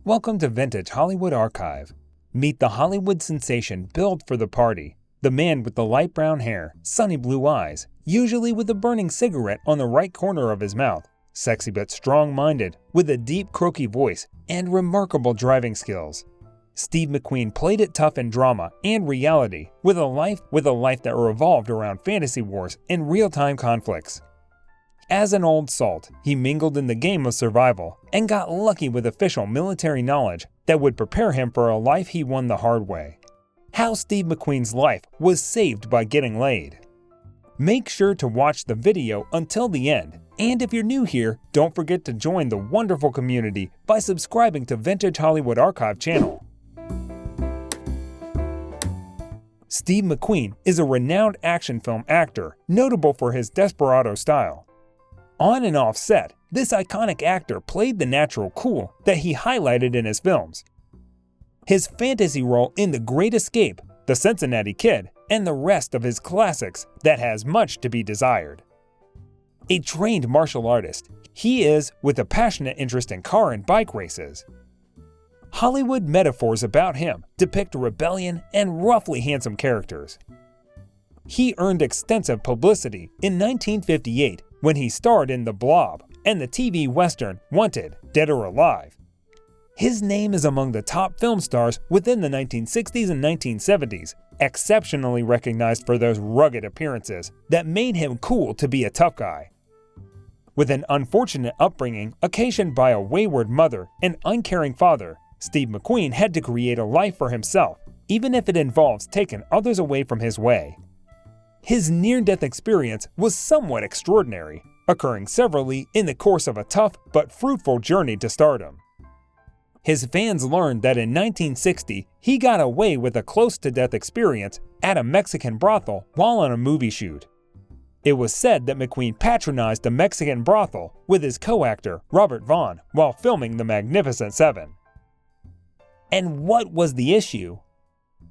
Welcome to Vintage Hollywood Archive. Meet the Hollywood sensation billed for the party, the man with the light brown hair, sunny blue eyes, usually with a burning cigarette on the right corner of his mouth, sexy but strong-minded, with a deep croaky voice and remarkable driving skills. Steve McQueen played it tough in drama and reality, with a life that revolved around fantasy wars and real-time conflicts. As an old salt, he mingled in the game of survival and got lucky with official military knowledge that would prepare him for a life he won the hard way. How Steve McQueen's life was saved by getting laid. Make sure to watch the video until the end, and if you're new here, don't forget to join the wonderful community by subscribing to Vintage Hollywood Archive channel. Steve McQueen is a renowned action film actor, notable for his desperado style. On and off set, this iconic actor played the natural cool that he highlighted in his films. His fantasy role in The Great Escape, The Cincinnati Kid, and the rest of his classics that has much to be desired. A trained martial artist, he is with a passionate interest in car and bike races. Hollywood metaphors about him depict rebellion and roughly handsome characters. He earned extensive publicity in 1958 when he starred in The Blob and the TV western Wanted, Dead or Alive. His name is among the top film stars within the 1960s and 1970s, exceptionally recognized for those rugged appearances that made him cool to be a tough guy. With an unfortunate upbringing occasioned by a wayward mother and uncaring father, Steve McQueen had to create a life for himself, even if it involves taking others away from his way. His near-death experience was somewhat extraordinary, occurring severally in the course of a tough but fruitful journey to stardom. His fans learned that in 1960 he got away with a close-to-death experience at a Mexican brothel while on a movie shoot. It was said that McQueen patronized a Mexican brothel with his co-actor Robert Vaughn while filming The Magnificent Seven. And what was the issue?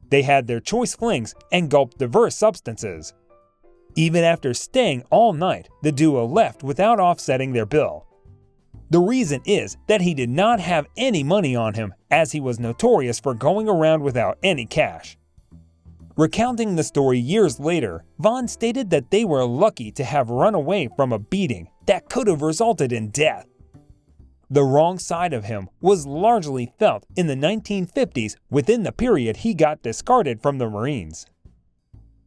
They had their choice flings and gulped diverse substances. Even after staying all night, the duo left without offsetting their bill. The reason is that he did not have any money on him, as he was notorious for going around without any cash. Recounting the story years later, Vaughn stated that they were lucky to have run away from a beating that could have resulted in death. The wrong side of him was largely felt in the 1950s, within the period he got discarded from the Marines.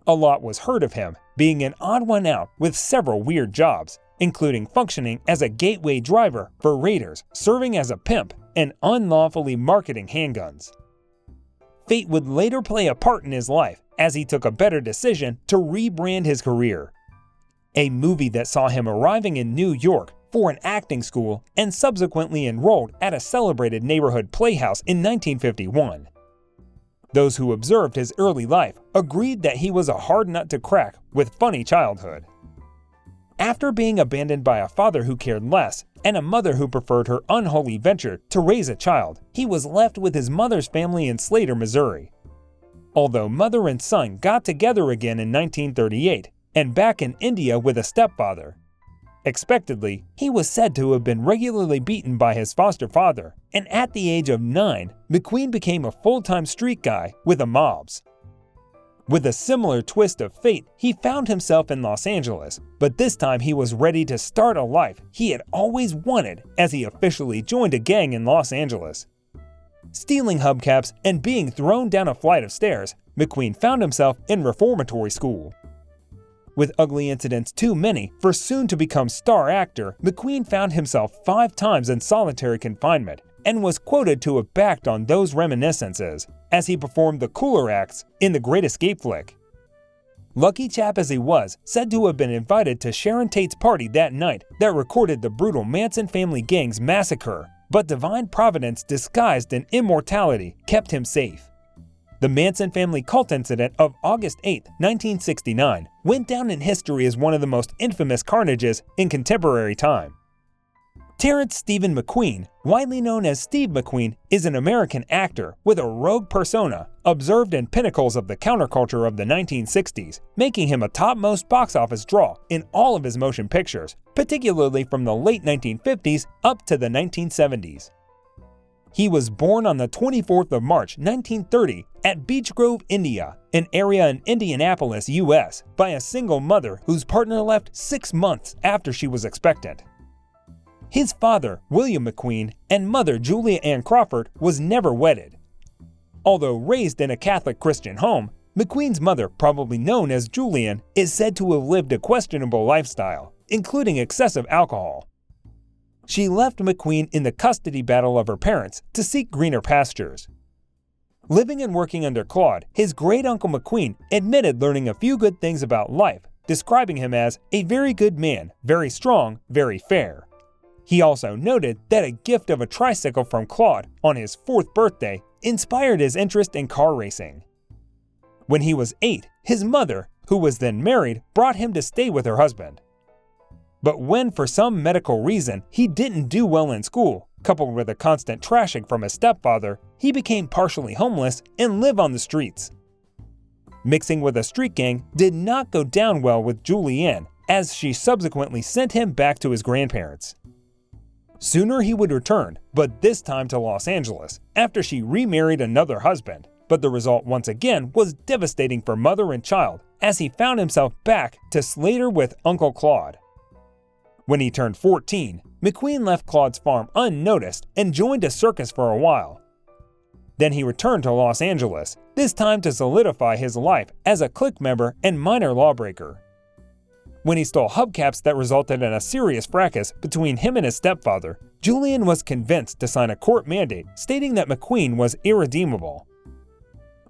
A lot was heard of him, being an odd one out with several weird jobs, including functioning as a gateway driver for raiders, serving as a pimp, and unlawfully marketing handguns. Fate would later play a part in his life as he took a better decision to rebrand his career. A movie that saw him arriving in New York for an acting school and subsequently enrolled at a celebrated neighborhood playhouse in 1951. Those who observed his early life agreed that he was a hard nut to crack with funny childhood. After being abandoned by a father who cared less and a mother who preferred her unholy venture to raise a child, he was left with his mother's family in Slater, Missouri. Although mother and son got together again in 1938 and back in India with a stepfather. Expectedly, he was said to have been regularly beaten by his foster father, and at the age of 9, McQueen became a full-time street guy with the mobs. With a similar twist of fate, he found himself in Los Angeles, but this time he was ready to start a life he had always wanted as he officially joined a gang in Los Angeles. Stealing hubcaps and being thrown down a flight of stairs, McQueen found himself in reformatory school. With ugly incidents too many for soon-to-become star actor, McQueen found himself 5 times in solitary confinement and was quoted to have backed on those reminiscences as he performed the cooler acts in The Great Escape flick. Lucky chap as he was, said to have been invited to Sharon Tate's party that night that recorded the brutal Manson family gang's massacre, but divine providence disguised in immortality kept him safe. The Manson family cult incident of August 8, 1969, went down in history as one of the most infamous carnages in contemporary time. Terrence Stephen McQueen, widely known as Steve McQueen, is an American actor with a rogue persona observed in pinnacles of the counterculture of the 1960s, making him a topmost box office draw in all of his motion pictures, particularly from the late 1950s up to the 1970s. He was born on the 24th of March, 1930 at Beech Grove, India, an area in Indianapolis, U.S., by a single mother whose partner left 6 months after she was expectant. His father, William McQueen, and mother, Julia Ann Crawford, was never wedded. Although raised in a Catholic Christian home, McQueen's mother, probably known as Julian, is said to have lived a questionable lifestyle, including excessive alcohol. She left McQueen in the custody battle of her parents to seek greener pastures. Living and working under Claude, his great-uncle McQueen admitted learning a few good things about life, describing him as a very good man, very strong, very fair. He also noted that a gift of a tricycle from Claude on his 4th birthday inspired his interest in car racing. When he was 8, his mother, who was then married, brought him to stay with her husband. But when for some medical reason he didn't do well in school, coupled with a constant trashing from his stepfather, he became partially homeless and lived on the streets. Mixing with a street gang did not go down well with Julianne, as she subsequently sent him back to his grandparents. Sooner he would return, but this time to Los Angeles, after she remarried another husband. But the result once again was devastating for mother and child, as he found himself back to Slater with Uncle Claude. When he turned 14, McQueen left Claude's farm unnoticed and joined a circus for a while. Then he returned to Los Angeles, this time to solidify his life as a clique member and minor lawbreaker. When he stole hubcaps that resulted in a serious fracas between him and his stepfather, Julian was convinced to sign a court mandate stating that McQueen was irredeemable.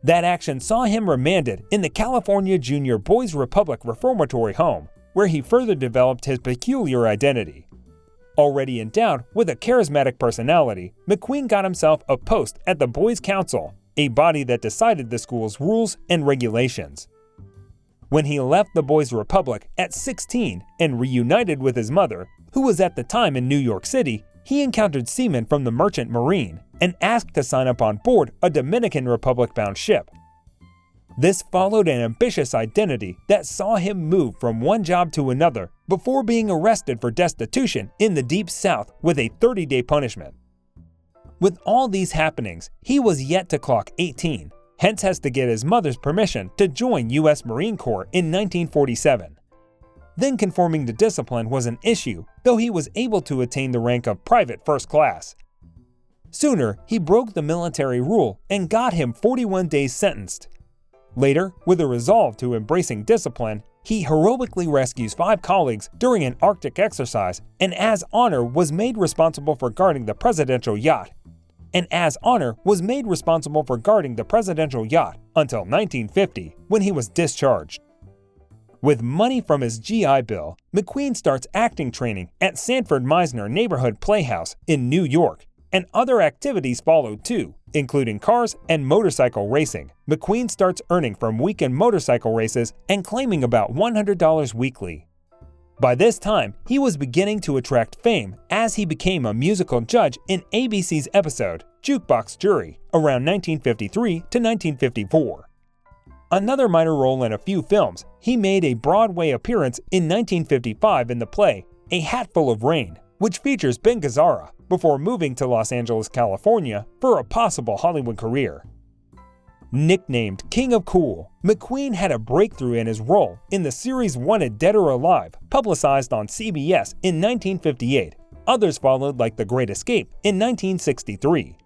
That action saw him remanded in the California Junior Boys Republic Reformatory Home, where he further developed his peculiar identity. Already endowed with a charismatic personality, McQueen got himself a post at the Boys' Council, a body that decided the school's rules and regulations. When he left the Boys' Republic at 16 and reunited with his mother, who was at the time in New York City, he encountered seamen from the Merchant Marine and asked to sign up on board a Dominican Republic-bound ship. This followed an ambitious identity that saw him move from one job to another before being arrested for destitution in the Deep South with a 30-day punishment. With all these happenings, he was yet to clock 18, hence has to get his mother's permission to join U.S. Marine Corps in 1947. Then conforming to discipline was an issue, though he was able to attain the rank of Private First Class. Sooner, he broke the military rule and got him 41 days sentenced. Later, with a resolve to embracing discipline, he heroically rescues 5 colleagues during an Arctic exercise and as honor was made responsible for guarding the presidential yacht. Until 1950, when he was discharged. With money from his GI Bill, McQueen starts acting training at Sanford Meisner Neighborhood Playhouse in New York, and other activities followed too, including cars and motorcycle racing. McQueen starts earning from weekend motorcycle races and claiming about $100 weekly. By this time, he was beginning to attract fame as he became a musical judge in ABC's episode, Jukebox Jury, around 1953 to 1954. Another minor role in a few films, he made a Broadway appearance in 1955 in the play A Hatful of Rain, which features Ben Gazzara, before moving to Los Angeles, California for a possible Hollywood career. Nicknamed King of Cool, McQueen had a breakthrough in his role in the series Wanted Dead or Alive, publicized on CBS in 1958. Others followed like The Great Escape in 1963.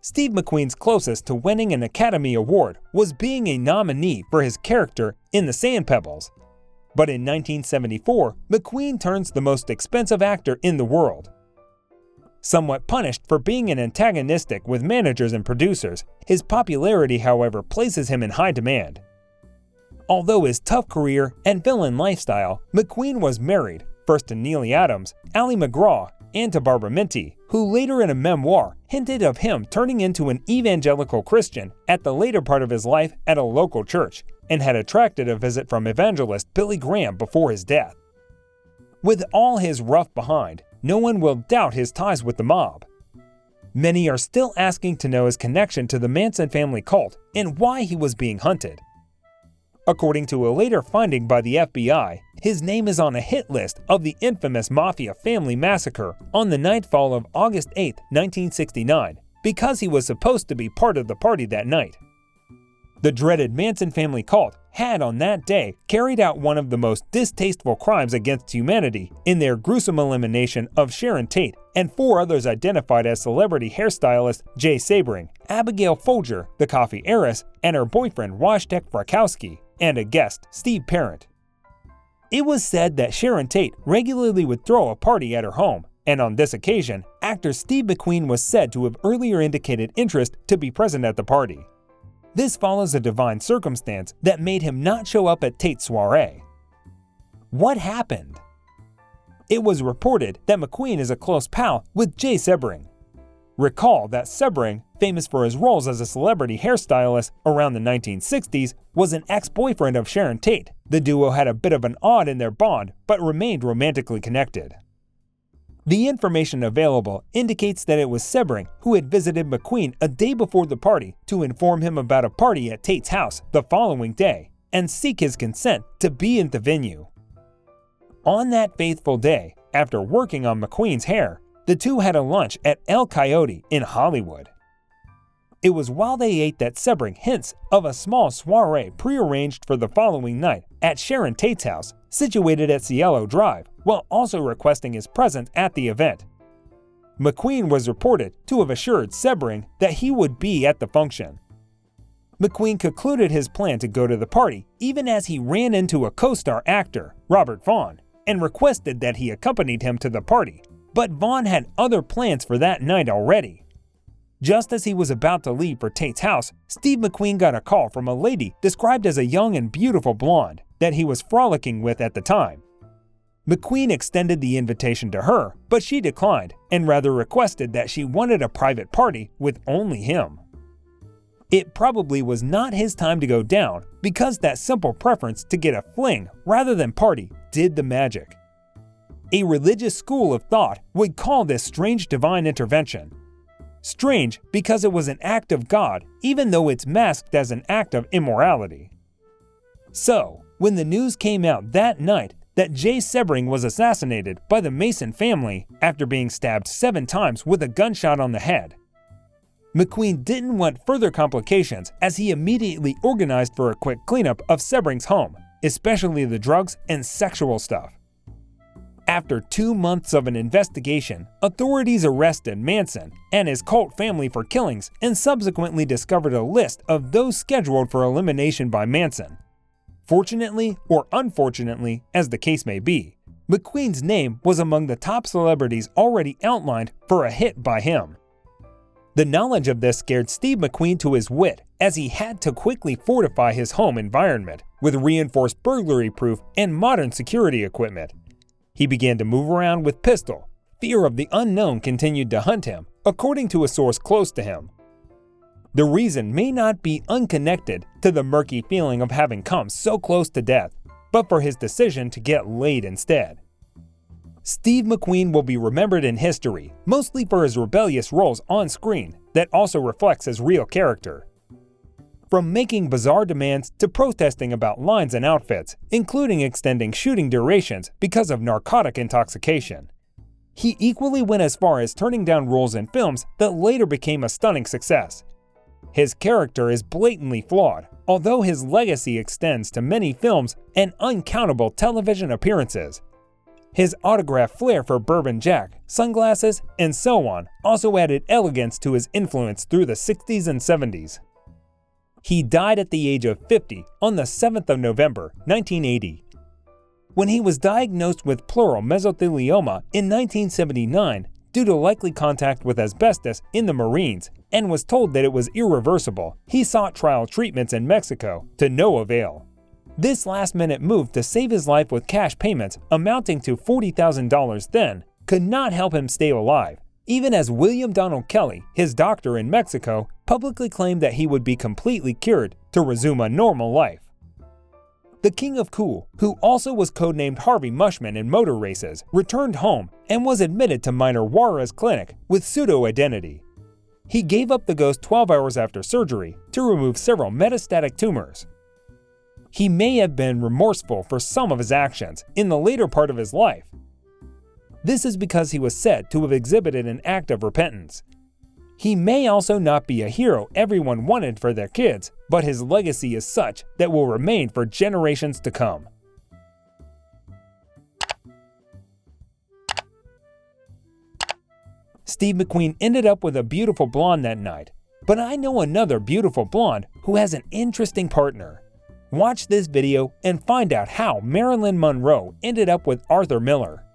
Steve McQueen's closest to winning an Academy Award was being a nominee for his character in The Sand Pebbles. But in 1974, McQueen turns the most expensive actor in the world. Somewhat punished for being an antagonistic with managers and producers, his popularity, however, places him in high demand. Although his tough career and villain lifestyle, McQueen was married, first to Neely Adams, Ally McGraw, and to Barbara Minty, who later in a memoir hinted of him turning into an evangelical Christian at the later part of his life at a local church, and had attracted a visit from evangelist Billy Graham before his death. With all his rough behind, no one will doubt his ties with the mob. Many are still asking to know his connection to the Manson family cult and why he was being hunted. According to a later finding by the FBI, his name is on a hit list of the infamous Mafia family massacre on the nightfall of August 8, 1969, because he was supposed to be part of the party that night. The dreaded Manson family cult had on that day carried out one of the most distasteful crimes against humanity in their gruesome elimination of Sharon Tate and 4 others identified as celebrity hairstylist Jay Sebring, Abigail Folger, the coffee heiress, and her boyfriend Wojtek Frykowski, and a guest, Steve Parent. It was said that Sharon Tate regularly would throw a party at her home, and on this occasion, actor Steve McQueen was said to have earlier indicated interest to be present at the party. This follows a divine circumstance that made him not show up at Tate's soiree. What happened? It was reported that McQueen is a close pal with Jay Sebring. Recall that Sebring, famous for his roles as a celebrity hairstylist around the 1960s, was an ex-boyfriend of Sharon Tate. The duo had a bit of an odd in their bond, but remained romantically connected. The information available indicates that it was Sebring who had visited McQueen a day before the party to inform him about a party at Tate's house the following day and seek his consent to be in the venue. On that faithful day, after working on McQueen's hair, the two had a lunch at El Coyote in Hollywood. It was while they ate that Sebring hints of a small soiree prearranged for the following night at Sharon Tate's house, situated at Cielo Drive, while also requesting his presence at the event. McQueen was reported to have assured Sebring that he would be at the function. McQueen concluded his plan to go to the party even as he ran into a co-star actor, Robert Vaughn, and requested that he accompanied him to the party, but Vaughn had other plans for that night already. Just as he was about to leave for Tate's house, Steve McQueen got a call from a lady described as a young and beautiful blonde that he was frolicking with at the time. McQueen extended the invitation to her, but she declined and rather requested that she wanted a private party with only him. It probably was not his time to go down because that simple preference to get a fling rather than party did the magic. A religious school of thought would call this strange divine intervention. Strange because it was an act of God, even though it's masked as an act of immorality. So, when the news came out that night that Jay Sebring was assassinated by the Manson family after being stabbed 7 times with a gunshot on the head, McQueen didn't want further complications as he immediately organized for a quick cleanup of Sebring's home, especially the drugs and sexual stuff. After 2 months of an investigation, authorities arrested Manson and his cult family for killings and subsequently discovered a list of those scheduled for elimination by Manson. Fortunately, or unfortunately, as the case may be, McQueen's name was among the top celebrities already outlined for a hit by him. The knowledge of this scared Steve McQueen to his wit, as he had to quickly fortify his home environment with reinforced burglary-proof and modern security equipment. He began to move around with pistol. Fear of the unknown continued to hunt him, according to a source close to him. The reason may not be unconnected to the murky feeling of having come so close to death, but for his decision to get laid instead. Steve McQueen will be remembered in history, mostly for his rebellious roles on screen that also reflects his real character. From making bizarre demands to protesting about lines and outfits, including extending shooting durations because of narcotic intoxication. He equally went as far as turning down roles in films that later became a stunning success. His character is blatantly flawed, although his legacy extends to many films and uncountable television appearances. His autographed flair for Bourbon Jack, sunglasses, and so on also added elegance to his influence through the 60s and 70s. He died at the age of 50 on the 7th of November, 1980. When he was diagnosed with pleural mesothelioma in 1979 due to likely contact with asbestos in the Marines and was told that it was irreversible, he sought trial treatments in Mexico to no avail. This last-minute move to save his life with cash payments amounting to $40,000 then could not help him stay alive, even as William Donald Kelly, his doctor in Mexico, publicly claimed that he would be completely cured to resume a normal life. The King of Cool, who also was codenamed Harvey Mushman in motor races, returned home and was admitted to minor Juarez Clinic with pseudo-identity. He gave up the ghost 12 hours after surgery to remove several metastatic tumors. He may have been remorseful for some of his actions in the later part of his life. This is because he was said to have exhibited an act of repentance. He may also not be a hero everyone wanted for their kids, but his legacy is such that will remain for generations to come. Steve McQueen ended up with a beautiful blonde that night, but I know another beautiful blonde who has an interesting partner. Watch this video and find out how Marilyn Monroe ended up with Arthur Miller.